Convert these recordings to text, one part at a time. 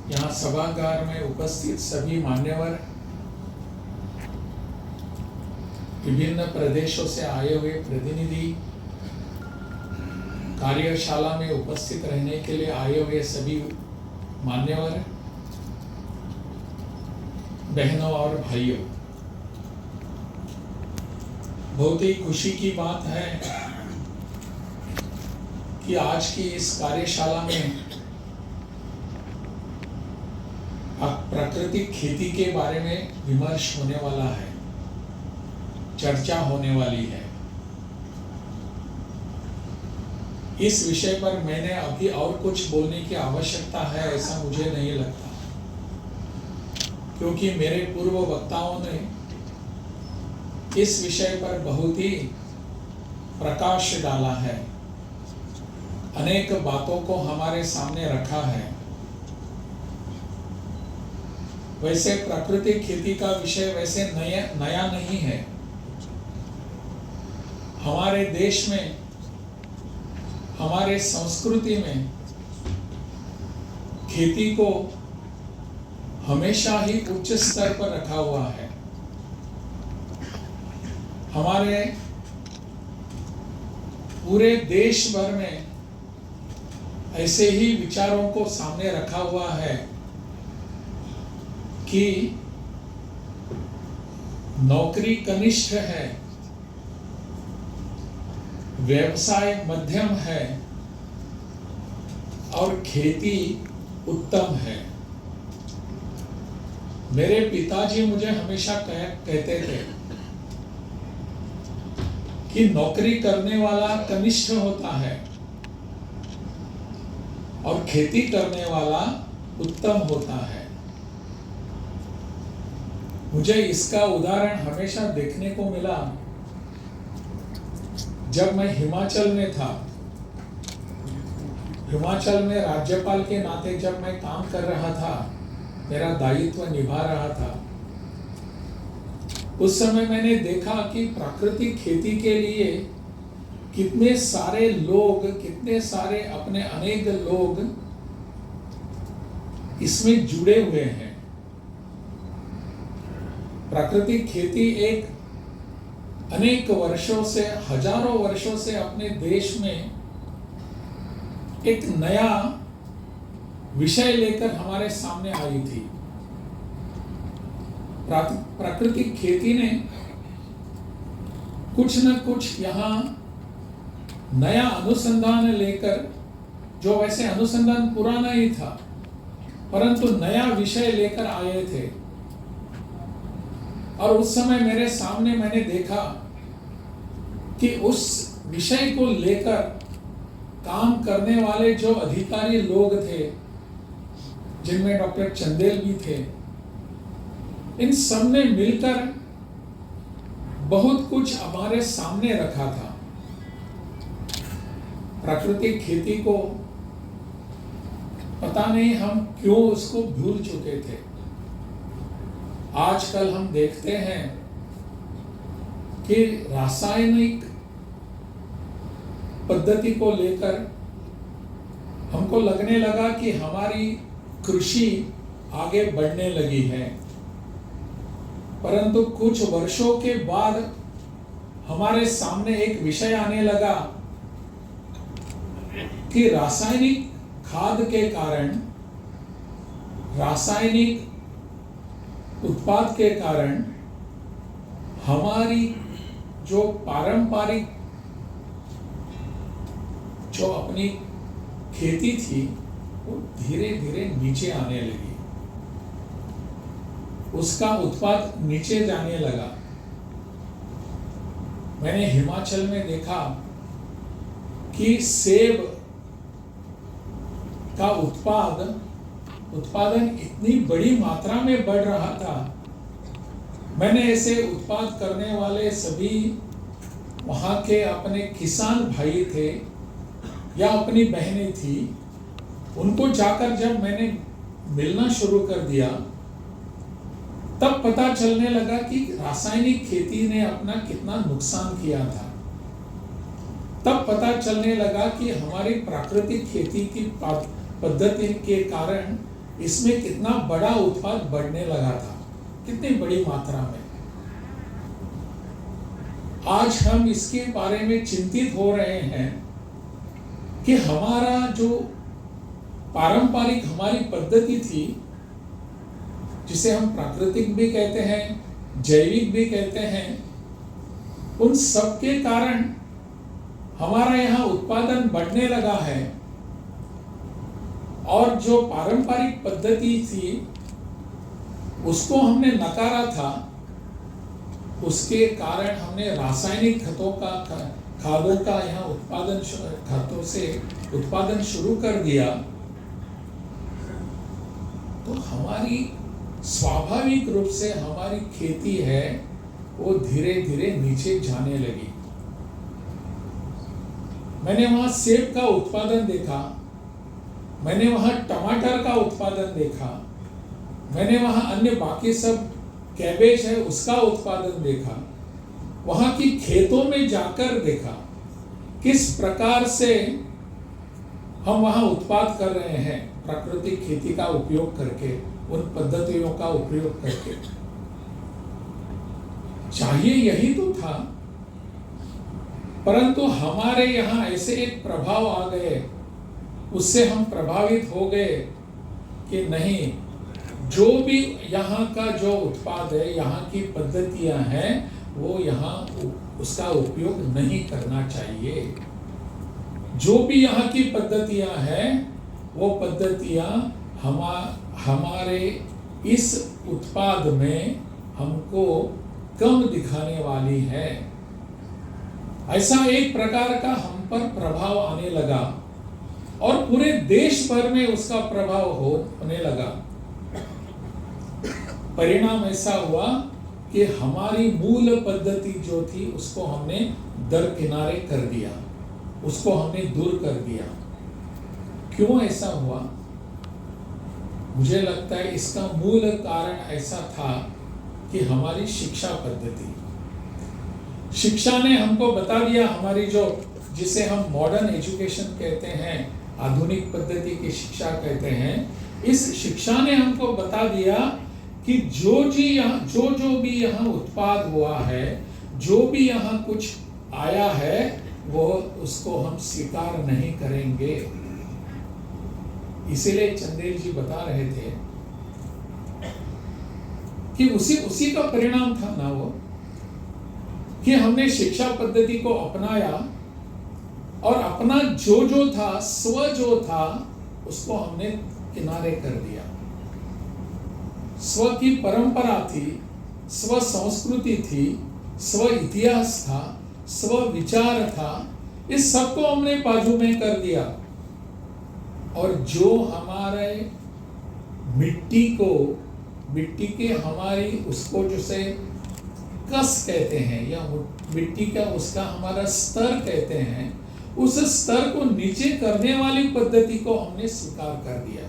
यहाँ सभागार में उपस्थित सभी मान्यवर, विभिन्न प्रदेशों से आए हुए प्रतिनिधि, कार्यशाला में उपस्थित रहने के लिए आए हुए सभी मान्यवर, बहनों और भाइयों, बहुत ही खुशी की बात है कि आज की इस कार्यशाला में प्राकृतिक खेती के बारे में विमर्श होने वाला है, चर्चा होने वाली है। इस विषय पर मैंने अभी और कुछ बोलने की आवश्यकता है ऐसा मुझे नहीं लगता, क्योंकि मेरे पूर्व वक्ताओं ने इस विषय पर बहुत ही प्रकाश डाला है, अनेक बातों को हमारे सामने रखा है। वैसे प्राकृतिक खेती का विषय वैसे नया नहीं है। हमारे देश में, हमारे संस्कृति में खेती को हमेशा ही उच्च स्तर पर रखा हुआ है। हमारे पूरे देश भर में ऐसे ही विचारों को सामने रखा हुआ है कि नौकरी कनिष्ठ है, व्यवसाय मध्यम है और खेती उत्तम है। मेरे पिताजी मुझे हमेशा कहते थे कि नौकरी करने वाला कनिष्ठ होता है और खेती करने वाला उत्तम होता है। मुझे इसका उदाहरण हमेशा देखने को मिला जब मैं हिमाचल में था। हिमाचल में राज्यपाल के नाते जब मैं काम कर रहा था, मेरा दायित्व निभा रहा था, उस समय मैंने देखा कि प्राकृतिक खेती के लिए कितने सारे लोग, कितने सारे अपने अनेक लोग इसमें जुड़े हुए हैं। प्राकृतिक खेती एक अनेक वर्षों से, हजारों वर्षों से अपने देश में एक नया विषय लेकर हमारे सामने आई थी। प्राकृतिक खेती ने कुछ न कुछ यहाँ नया अनुसंधान लेकर, जो वैसे अनुसंधान पुराना ही था परंतु नया विषय लेकर आए थे। और उस समय मेरे सामने मैंने देखा कि उस विषय को लेकर काम करने वाले जो अधिकारी लोग थे, जिनमें डॉक्टर चंदेल भी थे, इन सब ने मिलकर बहुत कुछ हमारे सामने रखा था। प्राकृतिक खेती को पता नहीं हम क्यों उसको भूल चुके थे। आजकल हम देखते हैं कि रासायनिक पद्धति को लेकर हमको लगने लगा कि हमारी कृषि आगे बढ़ने लगी है, परंतु कुछ वर्षों के बाद हमारे सामने एक विषय आने लगा कि रासायनिक खाद के कारण, रासायनिक उत्पाद के कारण हमारी जो पारंपरिक जो अपनी खेती थी वो धीरे धीरे नीचे आने लगी, उसका उत्पाद नीचे जाने लगा। मैंने हिमाचल में देखा कि सेब का उत्पादन इतनी बड़ी मात्रा में बढ़ रहा था। मैंने ऐसे उत्पाद करने वाले सभी वहाँ के अपने किसान भाई थे या अपनी बहनें थी, उनको जाकर जब मैंने मिलना शुरू कर दिया, तब पता चलने लगा कि रासायनिक खेती ने अपना कितना नुकसान किया था। तब पता चलने लगा कि हमारी प्राकृतिक खेती की पद्धति के कारण इसमें कितना बड़ा उत्पाद बढ़ने लगा था, कितनी बड़ी मात्रा में। आज हम इसके बारे में चिंतित हो रहे हैं कि हमारा जो पारंपरिक हमारी पद्धति थी, जिसे हम प्राकृतिक भी कहते हैं, जैविक भी कहते हैं, उन सब के कारण हमारा यहाँ उत्पादन बढ़ने लगा है, और जो पारंपरिक पद्धति थी उसको हमने नकारा था। उसके कारण हमने रासायनिक खादों का यहाँ खादों से उत्पादन शुरू कर दिया, तो हमारी स्वाभाविक रूप से हमारी खेती है वो धीरे धीरे नीचे जाने लगी। मैंने वहां सेब का उत्पादन देखा, मैंने वहां टमाटर का उत्पादन देखा, मैंने वहां अन्य बाकी सब कैबेज है उसका उत्पादन देखा, वहां की खेतों में जाकर देखा किस प्रकार से हम वहां उत्पाद कर रहे हैं प्राकृतिक खेती का उपयोग करके, उन पद्धतियों का उपयोग करके। चाहिए यही तो था, परंतु हमारे यहाँ ऐसे एक प्रभाव आ गए, उससे हम प्रभावित हो गए कि नहीं, जो भी यहाँ का जो उत्पाद है, यहाँ की पद्धतियां हैं, वो यहाँ उसका उपयोग नहीं करना चाहिए। जो भी यहाँ की पद्धतियां हैं वो पद्धतियां हमारे इस उत्पाद में हमको कम दिखाने वाली है। ऐसा एक प्रकार का हम पर प्रभाव आने लगा और पूरे देश भर में उसका प्रभाव होने लगा। परिणाम ऐसा हुआ कि हमारी मूल पद्धति जो थी उसको हमने दरकिनारे कर दिया, उसको हमने दूर कर दिया। क्यों ऐसा हुआ? मुझे लगता है इसका मूल कारण ऐसा था कि हमारी शिक्षा पद्धति, शिक्षा ने हमको बता दिया, हमारी जो जिसे हम मॉडर्न एजुकेशन कहते हैं, आधुनिक पद्धति की शिक्षा कहते हैं, इस शिक्षा ने हमको बता दिया कि जो भी यहाँ उत्पाद हुआ है, जो भी यहाँ कुछ आया है, वो उसको हम स्वीकार नहीं करेंगे। इसीलिए चंदेल जी बता रहे थे कि उसी का परिणाम था ना वो, कि हमने शिक्षा पद्धति को अपनाया और अपना जो था, स्व जो था, उसको हमने किनारे कर दिया। स्व की परंपरा थी, स्व संस्कृति थी, स्व इतिहास था, स्व विचार था, इस सबको हमने बाजू में कर दिया। और जो हमारे मिट्टी के हमारी उसको जैसे कस कहते हैं, या मिट्टी का उसका हमारा स्तर कहते हैं, उस स्तर को नीचे करने वाली पद्धति को हमने स्वीकार कर दिया।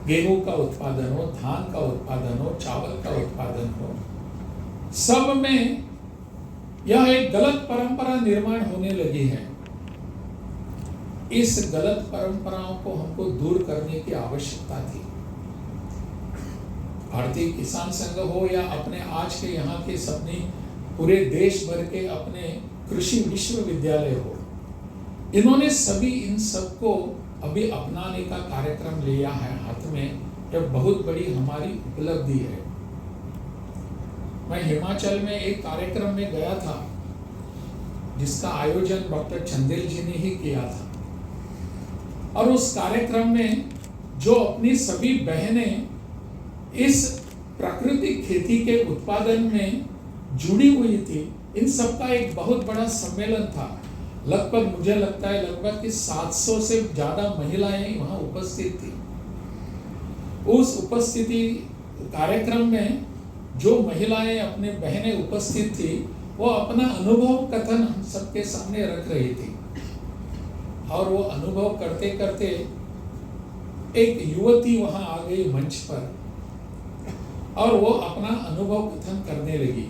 गेहूं का उत्पादन हो, धान का उत्पादन हो, चावल का उत्पादन हो, सब में यह एक गलत परंपरा निर्माण होने लगी है। इस गलत परंपराओं को हमको दूर करने की आवश्यकता थी। भारतीय किसान संघ हो या अपने आज के यहाँ के सपने पूरे देश भर के अपने कृषि विश्वविद्यालय हो, इन्होंने सभी इन सबको अभी अपनाने का कार्यक्रम लिया है हाथ में। यह बहुत बड़ी हमारी उपलब्धि है। मैं हिमाचल में एक कार्यक्रम में गया था जिसका आयोजन डॉक्टर चंदेल जी ने ही किया था, और उस कार्यक्रम में जो अपनी सभी बहनें इस प्राकृतिक खेती के उत्पादन में जुड़ी हुई थी, इन सबका एक बहुत बड़ा सम्मेलन था। लगभग मुझे लगता है लगभग कि 700 से ज्यादा महिलाएं वहां उपस्थित थी। उस उपस्थिति कार्यक्रम में जो महिलाएं अपने बहनें उपस्थित थी, वो अपना अनुभव कथन हम सबके सामने रख रही थी। और वो अनुभव करते करते एक युवती वहां आ गई मंच पर, और वो अपना अनुभव कथन करने लगी।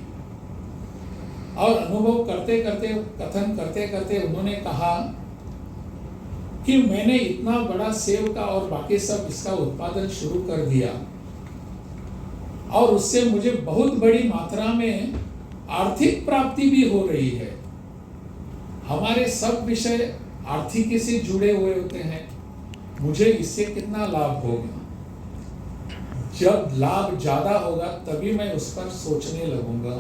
और अनुभव करते करते, कथन करते करते उन्होंने कहा कि मैंने इतना बड़ा सेब का और बाकी सब इसका उत्पादन शुरू कर दिया और उससे मुझे बहुत बड़ी मात्रा में आर्थिक प्राप्ति भी हो रही है। हमारे सब विषय आर्थिक से जुड़े हुए होते हैं, मुझे इससे कितना लाभ होगा। जब लाभ ज्यादा होगा तभी मैं उस पर सोचने लगूंगा।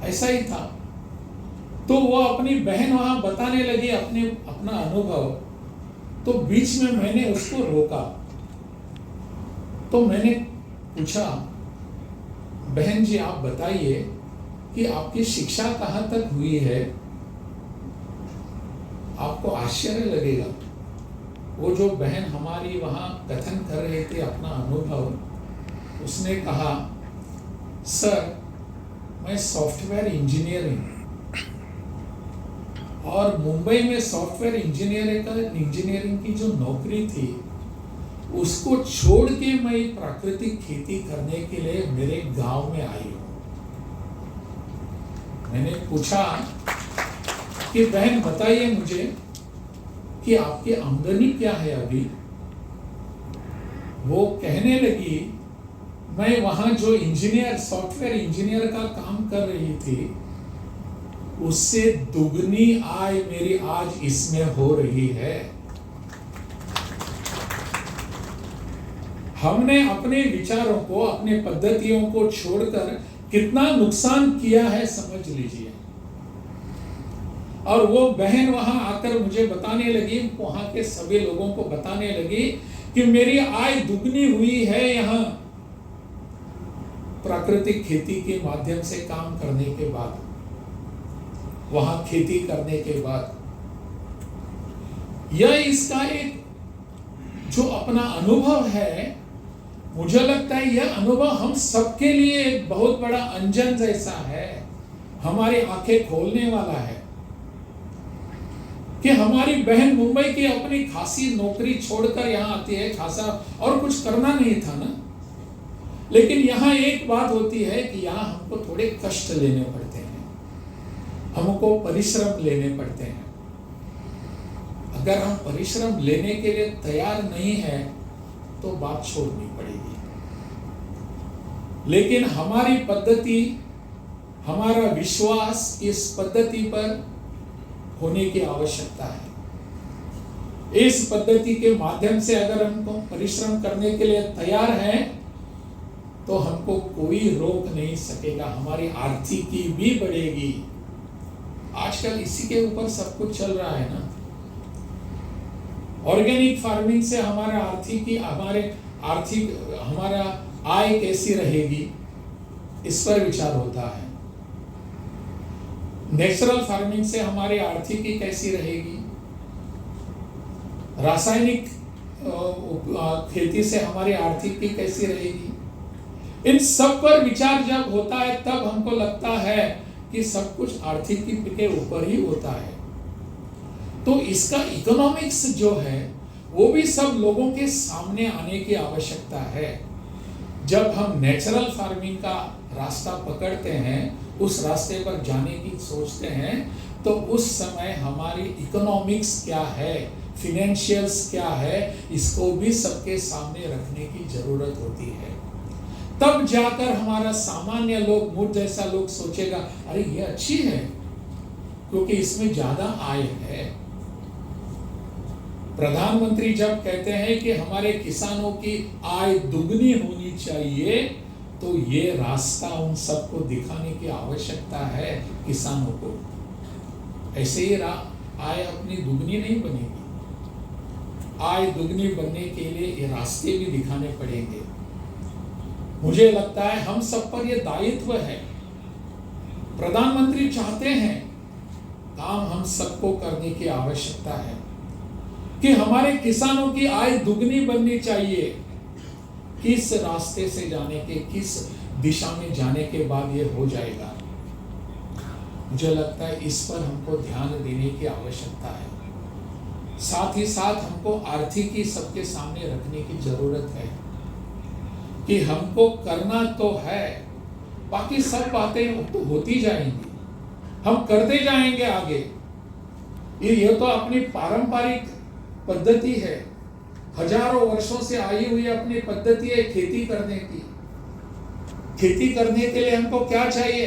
ऐसा ही था। तो वो अपनी बहन वहां बताने लगी अपना अनुभव। तो बीच में मैंने उसको रोका। तो मैंने पूछा, बहन जी आप बताइए कि आपकी शिक्षा कहाँ तक हुई है? आपको आश्चर्य लगेगा। वो जो बहन हमारी वहां कथन कर रहे थे अपना अनुभव, उसने कहा, सर मैं सॉफ्टवेयर इंजीनियरिंग और मुंबई में सॉफ्टवेयर इंजीनियरिंग की जो नौकरी थी उसको छोड़ के मैं प्राकृतिक खेती करने के लिए मेरे गांव में आई हूं। मैंने पूछा कि बहन बताइए मुझे कि आपकी आमदनी क्या है अभी? वो कहने लगी, मैं वहां जो सॉफ्टवेयर इंजीनियर का काम कर रही थी उससे दुगनी आय मेरी आज इसमें हो रही है। हमने अपने विचारों को, अपने पद्धतियों को छोड़कर कितना नुकसान किया है समझ लीजिए। और वो बहन वहां आकर मुझे बताने लगी, वहां के सभी लोगों को बताने लगी कि मेरी आय दुगनी हुई है यहाँ प्राकृतिक खेती के माध्यम से काम करने के बाद, वहां खेती करने के बाद। यह इसका एक जो अपना अनुभव है, मुझे लगता है यह अनुभव हम सबके लिए एक बहुत बड़ा अंजन जैसा है, हमारी आंखें खोलने वाला है कि हमारी बहन मुंबई की अपनी खासी नौकरी छोड़कर यहाँ आती है, खासा और कुछ करना नहीं था ना, लेकिन यहाँ एक बात होती है कि यहाँ हमको थोड़े कष्ट लेने पड़ते हैं, हमको परिश्रम लेने पड़ते हैं। अगर हम परिश्रम लेने के लिए तैयार नहीं है तो बात छोड़नी पड़ेगी। लेकिन हमारी पद्धति, हमारा विश्वास इस पद्धति पर होने की आवश्यकता है। इस पद्धति के माध्यम से अगर हमको परिश्रम करने के लिए तैयार हैं तो हमको कोई रोक नहीं सकेगा, हमारी आर्थिकी भी बढ़ेगी। आजकल इसी के ऊपर सब कुछ चल रहा है ना। ऑर्गेनिक फार्मिंग से हमारा आय कैसी रहेगी, इस पर विचार होता है। नेचुरल फार्मिंग से हमारी आर्थिकी कैसी रहेगी, रासायनिक खेती से हमारी आर्थिकी कैसी रहेगी, इन सब पर विचार जब होता है तब हमको लगता है कि सब कुछ आर्थिकी के ऊपर ही होता है। तो इसका इकोनॉमिक्स जो है वो भी सब लोगों के सामने आने की आवश्यकता है। जब हम नेचुरल फार्मिंग का रास्ता पकड़ते हैं, उस रास्ते पर जाने की सोचते हैं, तो उस समय हमारी इकोनॉमिक्स क्या है, फिनेंशियल्स क्या है, इसको भी सबके सामने रखने की जरूरत होती है। तब जाकर हमारा सामान्य लोग, मुझ जैसा लोग सोचेगा, अरे ये अच्छी है क्योंकि इसमें ज्यादा आय है। प्रधानमंत्री जब कहते हैं कि हमारे किसानों की आय दुगनी होनी चाहिए, तो ये रास्ता उन सबको दिखाने की आवश्यकता है किसानों को। ऐसे ही आय अपनी दुगनी नहीं बनेगी। आय दुगनी बनने के लिए ये रास्ते भी दिखाने पड़ेंगे। मुझे लगता है हम सब पर यह दायित्व है। प्रधानमंत्री चाहते हैं, काम हम सबको करने की आवश्यकता है कि हमारे किसानों की आय दुगनी बननी चाहिए। किस रास्ते से जाने के, किस दिशा में जाने के बाद ये हो जाएगा, मुझे लगता है इस पर हमको ध्यान देने की आवश्यकता है। साथ ही साथ हमको आर्थिकी सबके सामने रखने की जरूरत है कि हमको करना तो है, बाकी सब बातें तो होती जाएंगी, हम करते जाएंगे आगे। ये तो अपनी पारंपरिक पद्धति है, हजारों वर्षों से आई हुई अपनी पद्धति है खेती करने की। खेती करने के लिए हमको क्या चाहिए?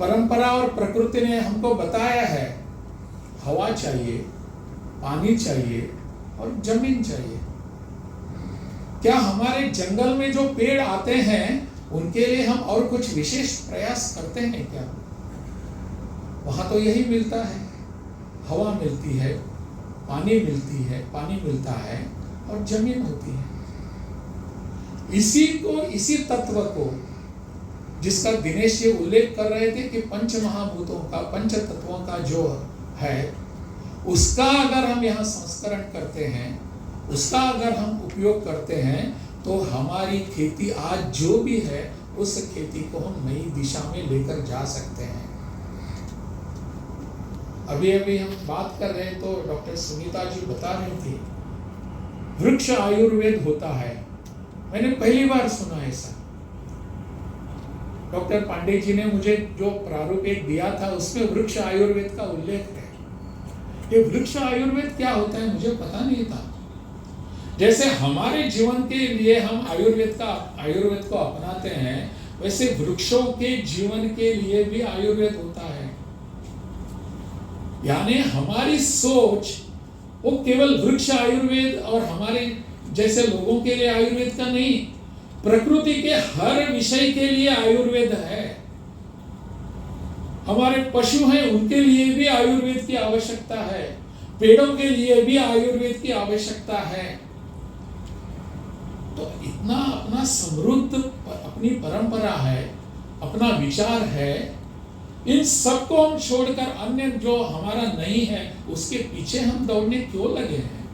परंपरा और प्रकृति ने हमको बताया है, हवा चाहिए, पानी चाहिए और जमीन चाहिए। क्या हमारे जंगल में जो पेड़ आते हैं उनके लिए हम और कुछ विशेष प्रयास करते हैं क्या? वहां तो यही मिलता है, हवा मिलती है, पानी मिलता है और जमीन होती है। इसी तत्व को जिसका दिनेश ये उल्लेख कर रहे थे कि पंच महाभूतों का, पंच तत्वों का जो है, उसका अगर हम यहाँ संस्करण करते हैं, उसका अगर हम उपयोग करते हैं, तो हमारी खेती आज जो भी है उस खेती को हम नई दिशा में लेकर जा सकते हैं। अभी हम बात कर रहे तो डॉक्टर सुनीता जी बता रही थी वृक्ष आयुर्वेद होता है। मैंने पहली बार सुना ऐसा। डॉक्टर पांडे जी ने मुझे जो प्रारूप एक दिया था उसमें वृक्ष आयुर्वेद का उल्लेख है। ये वृक्ष आयुर्वेद क्या होता है मुझे पता नहीं था। जैसे हमारे जीवन के लिए हम आयुर्वेद को अपनाते हैं, वैसे वृक्षों के जीवन के लिए भी आयुर्वेद होता है। यानी हमारी सोच वो केवल वृक्ष आयुर्वेद और हमारे जैसे लोगों के लिए आयुर्वेद का नहीं, प्रकृति के हर विषय के लिए आयुर्वेद है। हमारे पशु हैं उनके लिए भी आयुर्वेद की आवश्यकता है, पेड़ों के लिए भी आयुर्वेद की आवश्यकता है। तो इतना अपना समृद्ध अपनी परंपरा है, अपना विचार है, इन सबको हम छोड़कर अन्य जो हमारा नहीं है उसके पीछे हम दौड़ने क्यों लगे हैं?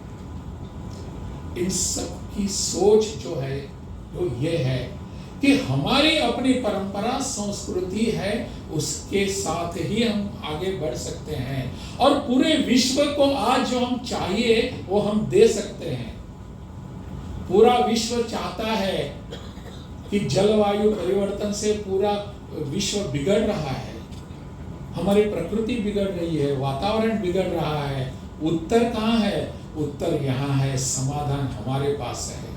इन सब की सोच जो है वो ये है कि हमारी अपनी परंपरा संस्कृति है, उसके साथ ही हम आगे बढ़ सकते हैं और पूरे विश्व को आज जो हम चाहिए वो हम दे सकते हैं। पूरा विश्व चाहता है कि जलवायु परिवर्तन से पूरा विश्व बिगड़ रहा है, हमारी प्रकृति बिगड़ रही है, वातावरण बिगड़ रहा है। उत्तर कहाँ है? उत्तर यहाँ है, समाधान हमारे पास है।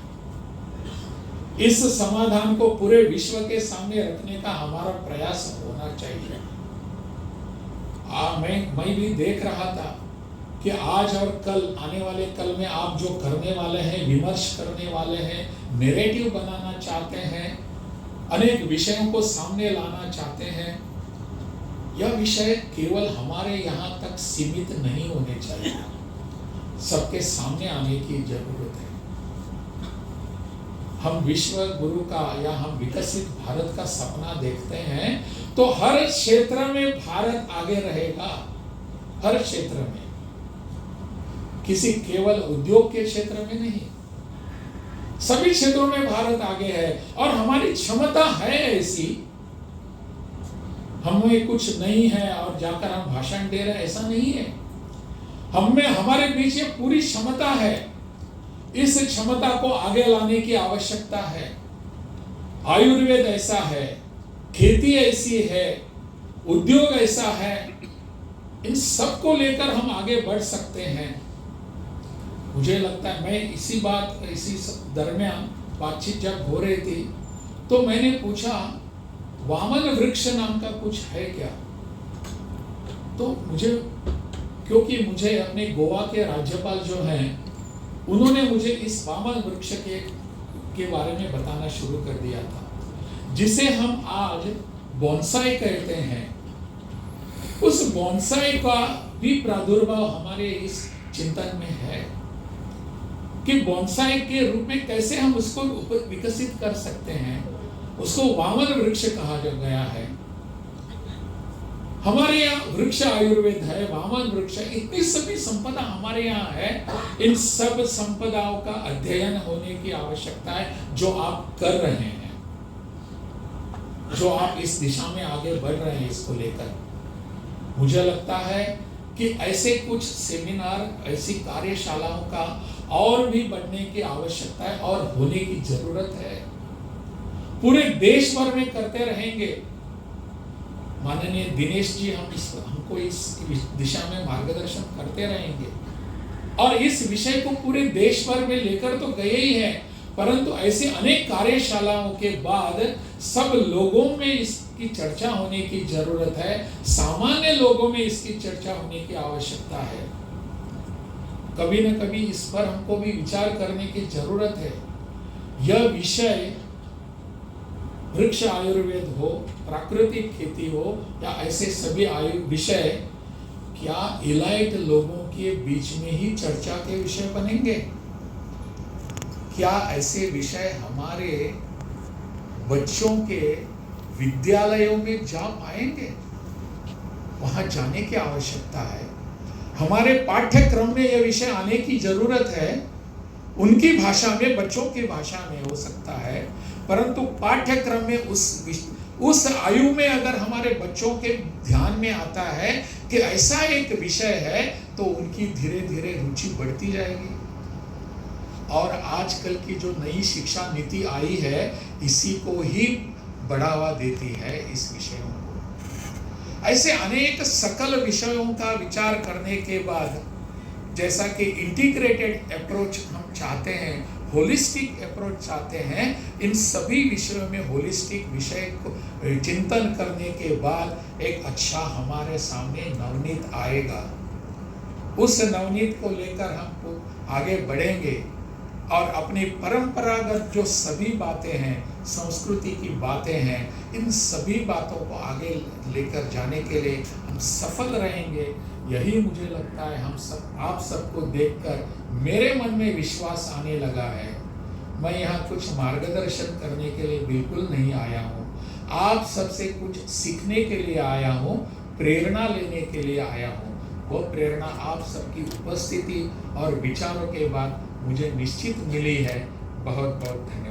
इस समाधान को पूरे विश्व के सामने रखने का हमारा प्रयास होना चाहिए। मैं भी देख रहा था कि आज और कल, आने वाले कल में आप जो करने वाले हैं, विमर्श करने वाले हैं, नैरेटिव बनाना चाहते हैं, अनेक विषयों को सामने लाना चाहते हैं, यह विषय केवल हमारे यहाँ तक सीमित नहीं होने चाहिए, सबके सामने आने की जरूरत है। हम विश्व गुरु का या हम विकसित भारत का सपना देखते हैं तो हर क्षेत्र में भारत आगे रहेगा, हर क्षेत्र में, किसी केवल उद्योग के क्षेत्र में नहीं, सभी क्षेत्रों में भारत आगे है और हमारी क्षमता है ऐसी। हमें कुछ नहीं है और जाकर हम भाषण दे रहे हैं, ऐसा नहीं है। हमें हमारे पीछे पूरी क्षमता है, इस क्षमता को आगे लाने की आवश्यकता है। आयुर्वेद ऐसा है, खेती ऐसी है, उद्योग ऐसा है, इन सब को लेकर हम आगे बढ़ सकते हैं। मुझे लगता है मैं इसी दरमियान बातचीत जब हो रही थी तो मैंने पूछा वामन वृक्ष नाम का कुछ है क्या? तो क्योंकि मुझे अपने गोवा के राज्यपाल जो हैं उन्होंने मुझे इस वामन वृक्ष के बारे में बताना शुरू कर दिया था, जिसे हम आज बोनसाई कहते हैं। उस बोनसाई का भी प्रादुर्भाव हमारे इस चिंतन में है कि बोनसाई के रूप में कैसे हम उसको विकसित कर सकते हैं। उसको वामन वृक्ष कहा गया है। हमारे यहाँ वृक्ष आयुर्वेद है, वामन वृक्ष, इतनी सभी संपदा हमारे यहाँ है। इन सब संपदाओं का अध्ययन होने की आवश्यकता है, जो आप कर रहे हैं, जो आप इस दिशा में आगे बढ़ रहे हैं। इसको लेकर मुझे लगता है कि ऐसे कुछ सेमिनार, ऐसी कार्यशालाओं का और भी बढ़ने की आवश्यकता है और होने की जरूरत है। पूरे देश भर में करते रहेंगे। माननीय दिनेश जी हमको इस दिशा में मार्गदर्शन करते रहेंगे। और इस विषय को पूरे देश भर में लेकर तो गए ही हैं, परंतु ऐसे अनेक कार्यशालाओं के बाद सब लोगों में इसकी चर्चा होने की जरूरत है, सामान्य लोगों में इसकी चर्चा होने की आवश्यकता है। कभी न कभी इस पर हमको भी विचार करने की जरूरत है। यह विषय वृक्ष आयुर्वेद हो, प्राकृतिक खेती हो या ऐसे सभी विषय क्या इलाइट लोगों के बीच में ही चर्चा के विषय बनेंगे? क्या ऐसे विषय हमारे बच्चों के विद्यालयों में जा पाएंगे? वहां जाने की आवश्यकता है। हमारे पाठ्यक्रम में यह विषय आने की जरूरत है। उनकी भाषा में, बच्चों की भाषा में हो सकता है, परंतु पाठ्यक्रम में उस आयु में अगर हमारे बच्चों के ध्यान में आता है कि ऐसा एक विषय है, तो उनकी धीरे धीरे रुचि बढ़ती जाएगी। और आजकल की जो नई शिक्षा नीति आई है, इसी को ही बढ़ावा देती है, इस विषयों को। ऐसे अनेक सकल विषयों का विचार करने के बाद, जैसा कि इंटीग्रेटेड अप्रोच हम चाहते हैं, होलिस्टिक अप्रोच चाहते हैं, इन सभी विषयों में होलिस्टिक विषय को चिंतन करने के बाद एक अच्छा हमारे सामने नवनीत आएगा। उस नवनीत को लेकर हम आगे बढ़ेंगे और अपनी परंपरागत जो सभी बातें हैं, संस्कृति की बातें हैं, इन सभी बातों को आगे लेकर जाने के लिए हम सफल रहेंगे। यही मुझे लगता है आप सबको देखकर मेरे मन में विश्वास आने लगा है। मैं यहाँ कुछ मार्गदर्शन करने के लिए बिल्कुल नहीं आया हूँ, आप सबसे कुछ सीखने के लिए आया हूँ, प्रेरणा लेने के लिए आया हूँ। वो प्रेरणा आप सबकी उपस्थिति और विचारों के बाद मुझे निश्चित मिली है। बहुत बहुत धन्यवाद।